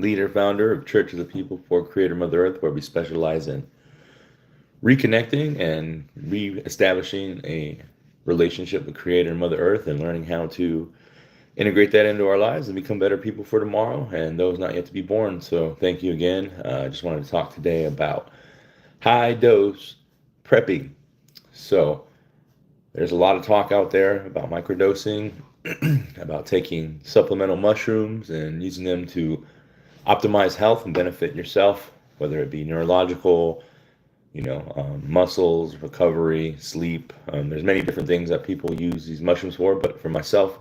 leader, founder of Church of the People for Creator Mother Earth, where we specialize in reconnecting and re-establishing a relationship with Creator Mother Earth and learning how to integrate that into our lives and become better people for tomorrow and those not yet to be born. So thank you again. I just wanted to talk today about high dose prepping. So there's a lot of talk out there about microdosing, about taking supplemental mushrooms and using them to optimize health and benefit yourself, whether it be neurological, muscles, recovery, sleep. There's many different things that people use these mushrooms for, but for myself,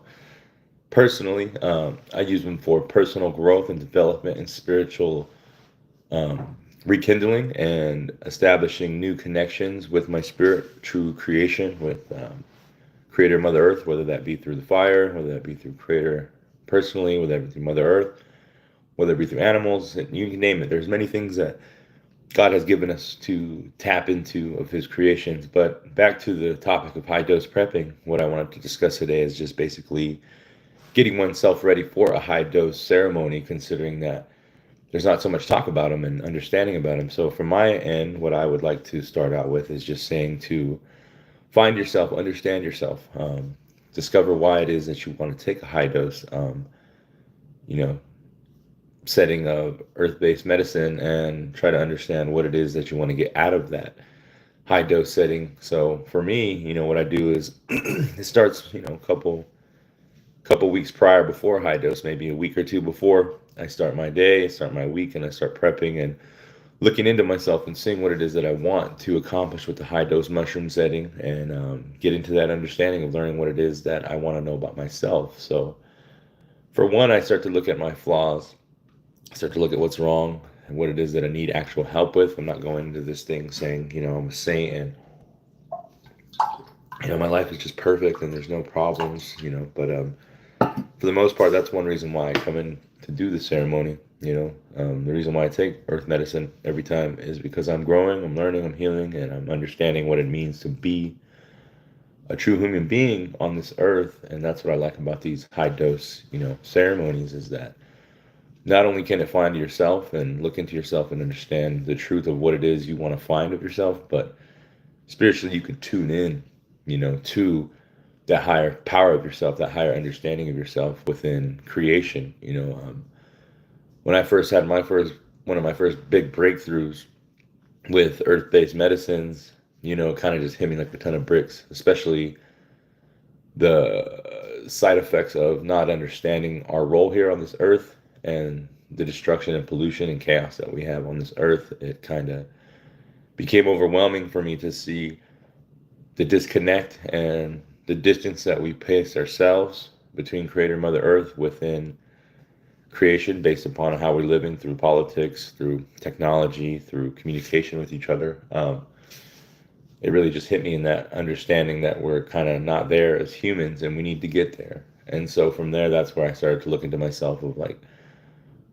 personally, I use them for personal growth and development and spiritual rekindling and establishing new connections with my spirit, true creation with Creator Mother Earth, whether that be through the fire, whether that be through Creator personally, whether that be through Mother Earth, whether it be through animals, you can name it. There's many things that God has given us to tap into of His creations. But back to the topic of high dose prepping, what I wanted to discuss today is just basically getting oneself ready for a high dose ceremony, considering that there's not so much talk about them and understanding about them. So from my end, what I would like to start out with is just saying to find yourself, understand yourself, discover why it is that you want to take a high dose, you know, setting of earth-based medicine and try to understand what it is that you want to get out of that high dose setting. So for me, what I do is it starts, a couple weeks prior before high dose, maybe a week or two before I start my day, start my week, and I start prepping and looking into myself and seeing what it is that I want to accomplish with the high dose mushroom setting and get into that understanding of learning what it is that I want to know about myself. So for one, I start to look at my flaws, start to look at what's wrong and what it is that I need actual help with. I'm not going into this thing saying, I'm a saint and, my life is just perfect and there's no problems, but for the most part, that's one reason why I come in to do the ceremony. The reason why I take earth medicine every time is because I'm growing, I'm learning, I'm healing, and I'm understanding what it means to be a true human being on this earth. And that's what I like about these high dose, ceremonies, is that not only can it find yourself and look into yourself and understand the truth of what it is you want to find of yourself, but spiritually you can tune in, to that higher power of yourself, that higher understanding of yourself within creation. When I first had one of my first big breakthroughs with earth-based medicines, kind of just hit me like a ton of bricks, especially the side effects of not understanding our role here on this earth and the destruction and pollution and chaos that we have on this earth. It kind of became overwhelming for me to see the disconnect and the distance that we place ourselves between Creator Mother Earth within creation based upon how we're living through politics, through technology, through communication with each other. It really just hit me in that understanding that we're kind of not there as humans and we need to get there. And so from there, that's where I started to look into myself of like,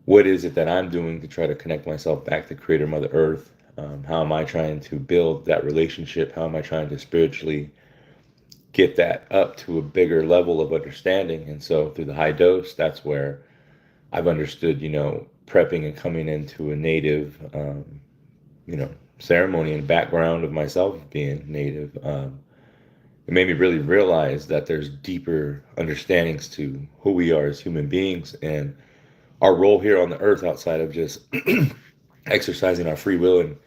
what is it that I'm doing to try to connect myself back to Creator Mother Earth? How am I trying to build that relationship? How am I trying to spiritually get that up to a bigger level of understanding? And so through the high dose, that's where I've understood, prepping and coming into a native, ceremony and background of myself being native. It made me really realize that there's deeper understandings to who we are as human beings and our role here on the earth outside of just exercising our free will and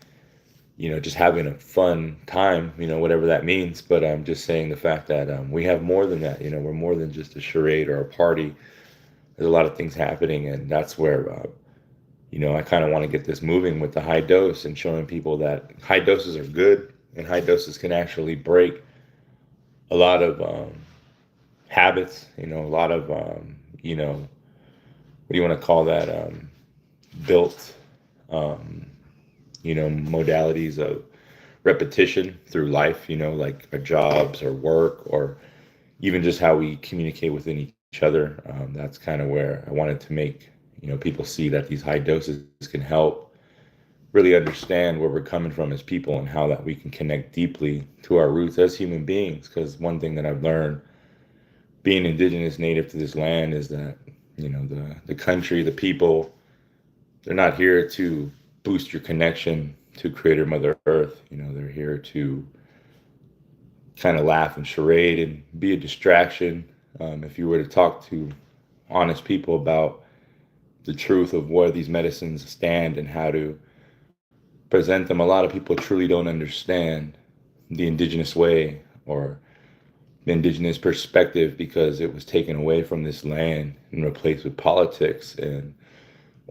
just having a fun time, whatever that means. But I'm just saying the fact that we have more than that. We're more than just a charade or a party. There's a lot of things happening, and that's where I kind of want to get this moving with the high dose and showing people that high doses are good and high doses can actually break a lot of habits. A lot of what do you want to call that? Built modalities of repetition through life, like our jobs or work or even just how we communicate within each other. That's kind of where I wanted to make, people see that these high doses can help really understand where we're coming from as people and how that we can connect deeply to our roots as human beings. Because one thing that I've learned being indigenous native to this land is that, the country, the people, they're not here to boost your connection to Creator Mother Earth. They're here to kind of laugh and charade and be a distraction. If you were to talk to honest people about the truth of where these medicines stand and how to present them, a lot of people truly don't understand the indigenous way or the indigenous perspective, because it was taken away from this land and replaced with politics and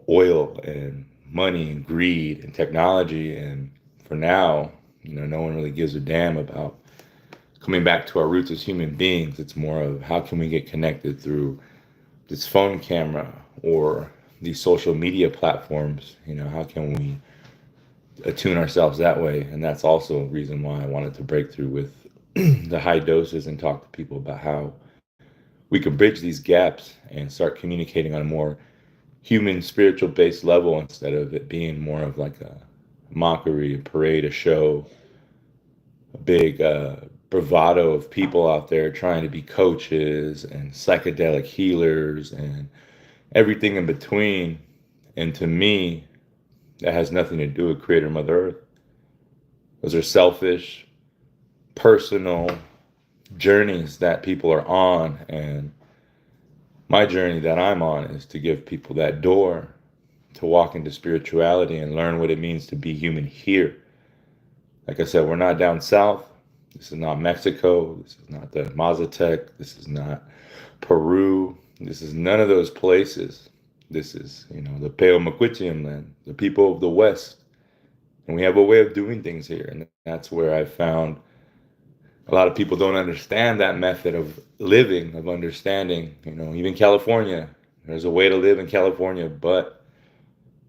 oil and money and greed and technology. And for now, no one really gives a damn about coming back to our roots as human beings. It's more of how can we get connected through this phone camera or these social media platforms. How can we attune ourselves that way? And that's also a reason why I wanted to break through with the high doses and talk to people about how we can bridge these gaps and start communicating on a more human, spiritual based level, instead of it being more of like a mockery, a parade, a show, a big bravado of people out there trying to be coaches and psychedelic healers and everything in between. And to me, that has nothing to do with Creator Mother Earth. Those are selfish, personal journeys that people are on. And my journey that I'm on is to give people that door to walk into spirituality and learn what it means to be human here. Like I said, we're not down south. This is not Mexico. This is not the Mazatec. This is not Peru. This is none of those places. This is, the Peo-Maquitium land, the people of the West. And we have a way of doing things here. And that's where I found a lot of people don't understand that method of living, of understanding. Even California, there's a way to live in California, but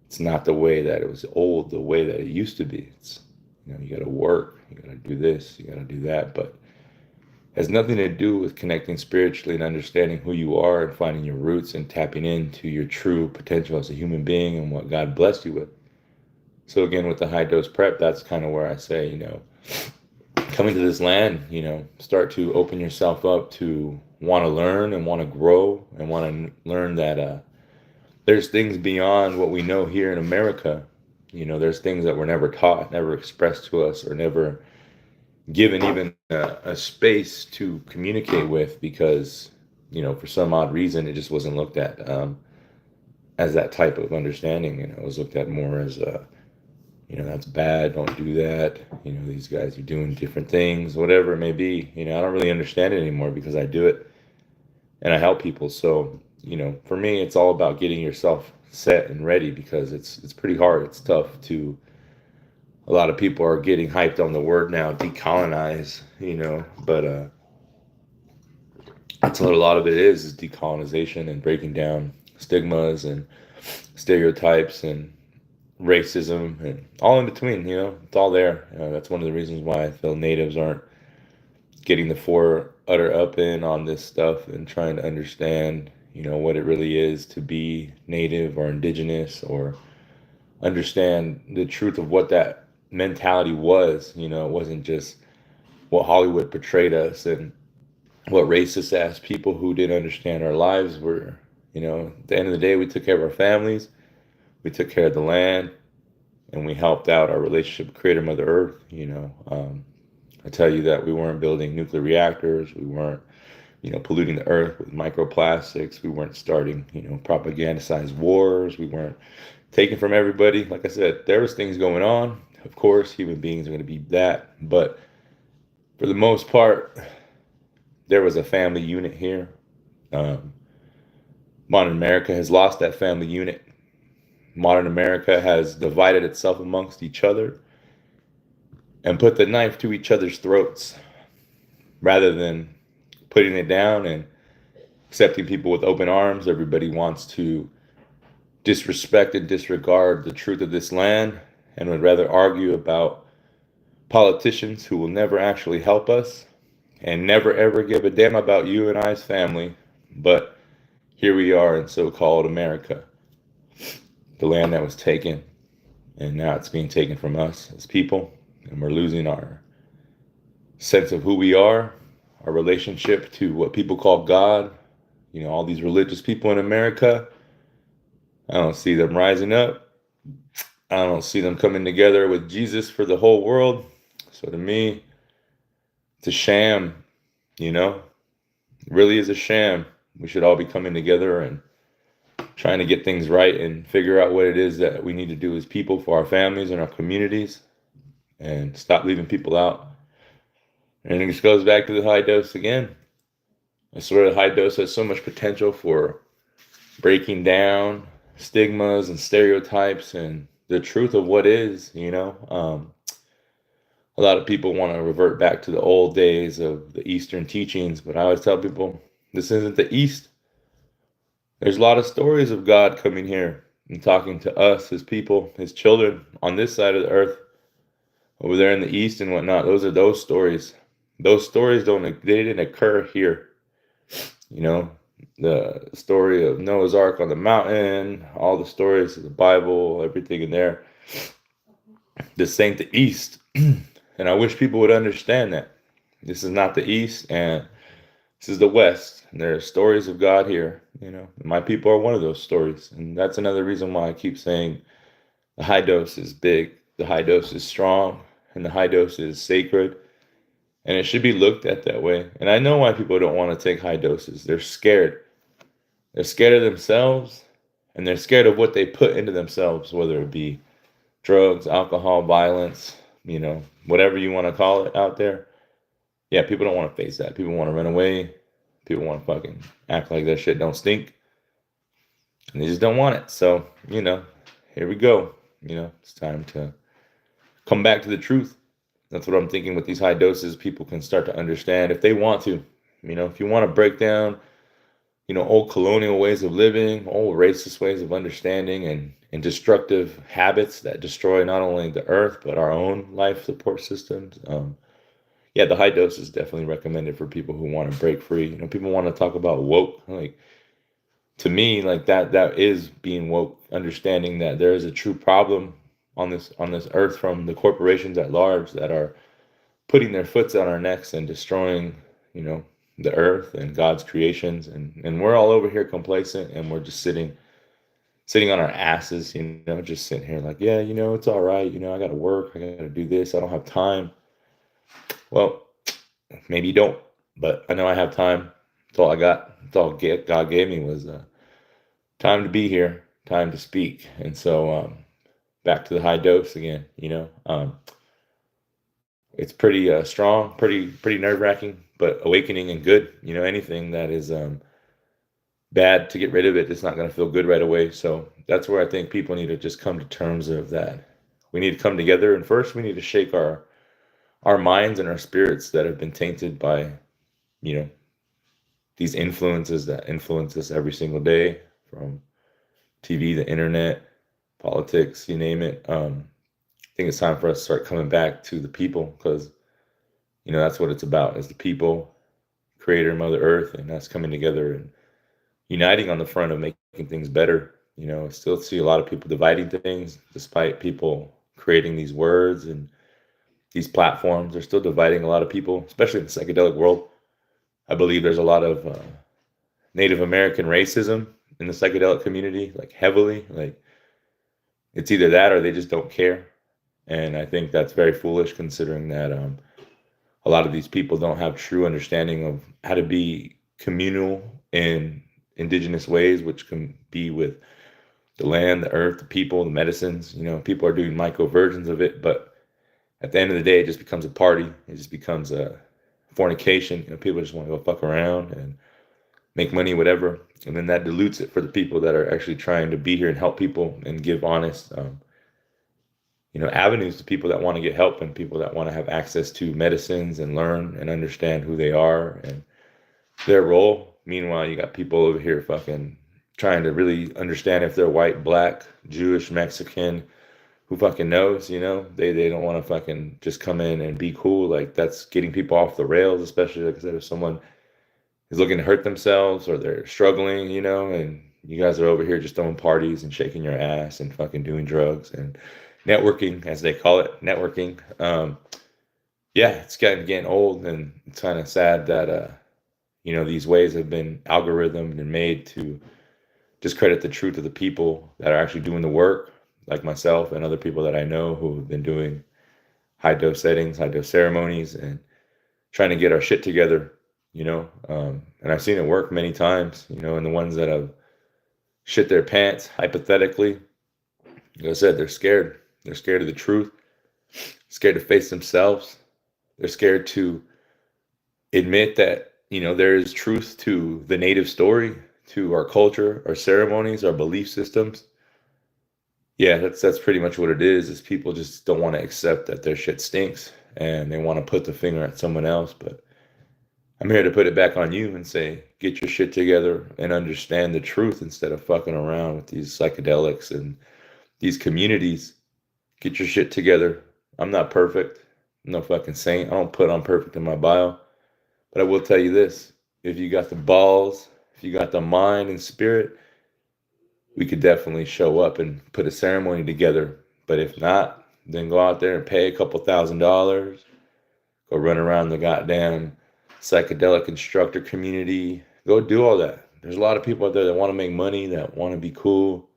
it's not the way that it was old, the way that it used to be. It's, you got to work, you got to do this, you got to do that, but it has nothing to do with connecting spiritually and understanding who you are and finding your roots and tapping into your true potential as a human being and what God blessed you with. So again, with the high dose prep, that's kind of where I say, coming to this land, start to open yourself up to want to learn and want to grow and want to learn that there's things beyond what we know here in America. There's things that were never taught, never expressed to us, or never given even a space to communicate with, because, for some odd reason, it just wasn't looked at as that type of understanding. It was looked at more as that's bad, don't do that. These guys are doing different things, whatever it may be. I don't really understand it anymore because I do it and I help people. So, for me, it's all about getting yourself set and ready, because it's pretty hard. It's tough to, a lot of people are getting hyped on the word now, decolonize, but that's what a lot of it is decolonization and breaking down stigmas and stereotypes and racism and all in between. It's all there. That's one of the reasons why I feel natives aren't getting the utter up in on this stuff and trying to understand, what it really is to be native or indigenous, or understand the truth of what that mentality was. It wasn't just what Hollywood portrayed us and what racist ass people who didn't understand our lives were. At the end of the day, we took care of our families, we took care of the land, and we helped out our relationship with Creator Mother Earth. I tell you that we weren't building nuclear reactors, we weren't polluting the earth with microplastics, we weren't starting propagandized wars, we weren't taking from everybody. Like I said, there was things going on. Of course, human beings are going to be that, but for the most part, there was a family unit here. Modern America has lost that family unit. Modern America has divided itself amongst each other and put the knife to each other's throats, rather than putting it down and accepting people with open arms. Everybody wants to disrespect and disregard the truth of this land, and would rather argue about politicians who will never actually help us and never ever give a damn about you and I's family. But here we are in so-called America, the land that was taken, and now it's being taken from us as people, and we're losing our sense of who we are, our relationship to what people call God. All these religious people in America, I don't see them rising up. I don't see them coming together with Jesus for the whole world. So to me, it's a sham, you know? It really is a sham. We should all be coming together and trying to get things right and figure out what it is that we need to do as people for our families and our communities and stop leaving people out. And it just goes back to the high dose again. I swear the high dose has so much potential for breaking down stigmas and stereotypes and the truth of what is, a lot of people want to revert back to the old days of the Eastern teachings, but I always tell people this isn't the East. There's a lot of stories of God coming here and talking to us, his people, his children on this side of the earth, over there in the East and whatnot. Those are those stories. Those stories they didn't occur here. You know, the story of Noah's Ark on the mountain, all the stories of the Bible, everything in there. This ain't the East. And I wish people would understand that. This is not the East and this is the West. And there are stories of God here. My people are one of those stories. And that's another reason why I keep saying the high dose is big, the high dose is strong, and the high dose is sacred. And it should be looked at that way. And I know why people don't want to take high doses. They're scared. They're scared of themselves, and they're scared of what they put into themselves, whether it be drugs, alcohol, violence, whatever you want to call it out there. Yeah, people don't want to face that. People want to run away. People want to fucking act like that shit don't stink. And they just don't want it. So, here we go. It's time to come back to the truth. That's what I'm thinking with these high doses. People can start to understand if they want to. If you want to break down, old colonial ways of living, old racist ways of understanding, and destructive habits that destroy not only the earth, but our own life support systems. Yeah, the high dose is definitely recommended for people who want to break free. People want to talk about woke. Like, to me, like that is being woke, understanding that there is a true problem on this earth from the corporations at large that are putting their foots on our necks and destroying, the earth and God's creations, and we're all over here complacent, and we're just sitting on our asses, just sitting here like, yeah, it's all right, I gotta work, I gotta do this, I don't have time. Well, maybe you don't, but I know I have time. That's all I got. That's all God gave me was time to be here, time to speak. And so back to the high dose again. It's pretty strong, pretty nerve wracking, but awakening and good. Anything that is bad, to get rid of it, it's not going to feel good right away. So that's where I think people need to just come to terms of that. We need to come together, and first we need to shake our minds and our spirits that have been tainted by, these influences that influence us every single day, from TV, the internet, politics, you name it. I think it's time for us to start coming back to the people, because, that's what it's about, is the people, Creator, Mother Earth, and us coming together and uniting on the front of making things better. I still see a lot of people dividing things, despite people creating these words and these platforms. They're still dividing a lot of people, especially in the psychedelic world. I believe there's a lot of Native American racism in the psychedelic community, like heavily. Like, it's either that or they just don't care. And I think that's very foolish, considering that a lot of these people don't have true understanding of how to be communal in indigenous ways, which can be with the land, the earth, the people, the medicines. People are doing micro versions of it, but at the end of the day, it just becomes a party. It just becomes a fornication. People just want to go fuck around and make money, whatever. And then that dilutes it for the people that are actually trying to be here and help people and give honest, avenues to people that want to get help and people that want to have access to medicines and learn and understand who they are and their role. Meanwhile, you got people over here fucking trying to really understand if they're white, black, Jewish, Mexican, who fucking knows, they don't want to fucking just come in and be cool. Like, that's getting people off the rails, especially like I said, if someone is looking to hurt themselves or they're struggling, and you guys are over here just throwing parties and shaking your ass and fucking doing drugs and networking, as they call it, networking. Yeah, it's getting old, and it's kind of sad that these ways have been algorithmed and made to discredit the truth of the people that are actually doing the work, like myself and other people that I know who have been doing high dose settings, high dose ceremonies, and trying to get our shit together, and I've seen it work many times, and the ones that have shit their pants, hypothetically, like I said, they're scared. They're scared of the truth, scared to face themselves. They're scared to admit that, there is truth to the native story, to our culture, our ceremonies, our belief systems. Yeah, that's pretty much what it is people just don't want to accept that their shit stinks and they want to put the finger at someone else. But I'm here to put it back on you and say, get your shit together and understand the truth instead of fucking around with these psychedelics and these communities. Get your shit together. I'm not perfect. I'm no fucking saint. I don't put on perfect in my bio. But I will tell you this. If you got the balls, if you got the mind and spirit, we could definitely show up and put a ceremony together. But if not, then go out there and pay a couple $1,000s. Go run around the goddamn psychedelic instructor community. Go do all that. There's a lot of people out there that want to make money, that want to be cool.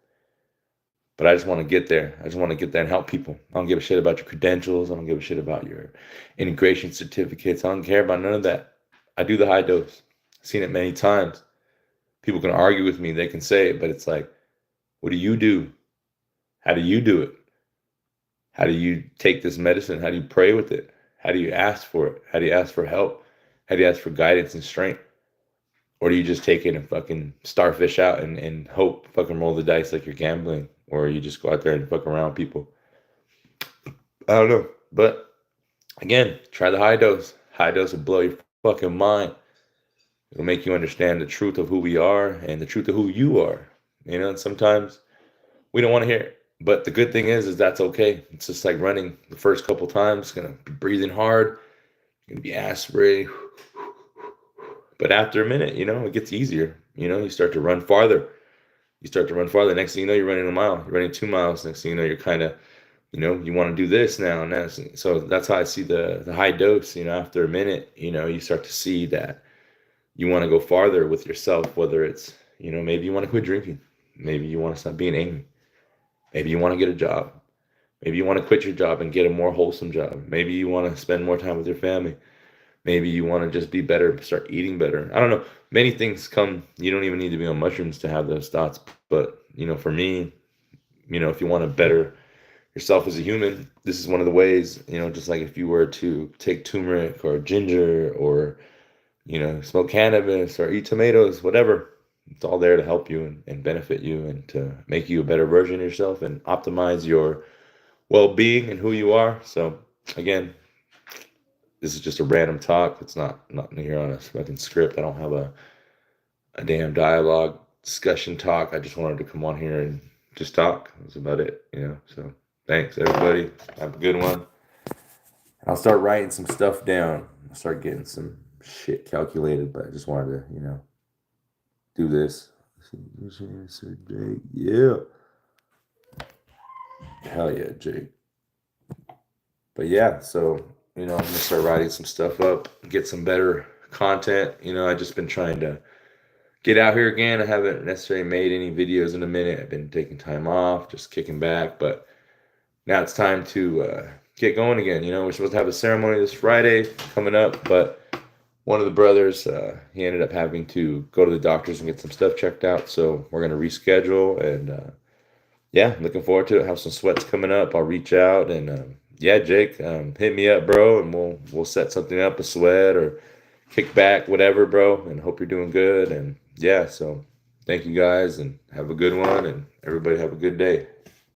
But I just want to get there. I just want to get there and help people. I don't give a shit about your credentials. I don't give a shit about your integration certificates. I don't care about none of that. I do the high dose. I've seen it many times. People can argue with me. They can say it, but it's like, what do you do? How do you do it? How do you take this medicine? How do you pray with it? How do you ask for it? How do you ask for help? How do you ask for guidance and strength? Or do you just take it and fucking starfish out and hope, fucking roll the dice like you're gambling? Or you just go out there and fuck around people? I don't know. But again, try the high dose. High dose will blow your fucking mind. It'll make you understand the truth of who we are and the truth of who you are. And sometimes we don't want to hear it. But the good thing is that's okay. It's just like running the first couple times. It's going to be breathing hard. You're going to be aspirating. But after a minute, it gets easier. You start to run farther. Next thing you know, you're running a mile. You're running 2 miles. Next thing you know, you're kind of, you want to do this now and that. So that's how I see the high dose. After a minute, you start to see that you want to go farther with yourself, whether it's, maybe you want to quit drinking. Maybe you want to stop being angry. Maybe you want to get a job. Maybe you want to quit your job and get a more wholesome job. Maybe you want to spend more time with your family. Maybe you want to just be better, start eating better. I don't know. Many things come. You don't even need to be on mushrooms to have those thoughts. But, for me, if you want to better yourself as a human, this is one of the ways, just like if you were to take turmeric or ginger or, smoke cannabis or eat tomatoes, whatever. It's all there to help you and benefit you and to make you a better version of yourself and optimize your well-being and who you are. So, again, this is just a random talk. It's not here on a fucking script. I don't have a damn dialogue, discussion talk. I just wanted to come on here and just talk. That's about it, So thanks, everybody. Have a good one. I'll start writing some stuff down. I'll start getting some shit calculated, but I just wanted to, do this. Sir Jake. Yeah. Hell yeah, Jake. But yeah, so, I'm going to start writing some stuff up, get some better content. I've just been trying to get out here again. I haven't necessarily made any videos in a minute. I've been taking time off, just kicking back. But now it's time to get going again. We're supposed to have a ceremony this Friday coming up, but one of the brothers, he ended up having to go to the doctors and get some stuff checked out. So we're going to reschedule. And yeah, looking forward to it. Have some sweats coming up. I'll reach out and yeah, Jake, hit me up, bro, and we'll set something up, a sweat or kick back, whatever, bro. And hope you're doing good. And yeah, so thank you guys and have a good one. And everybody have a good day.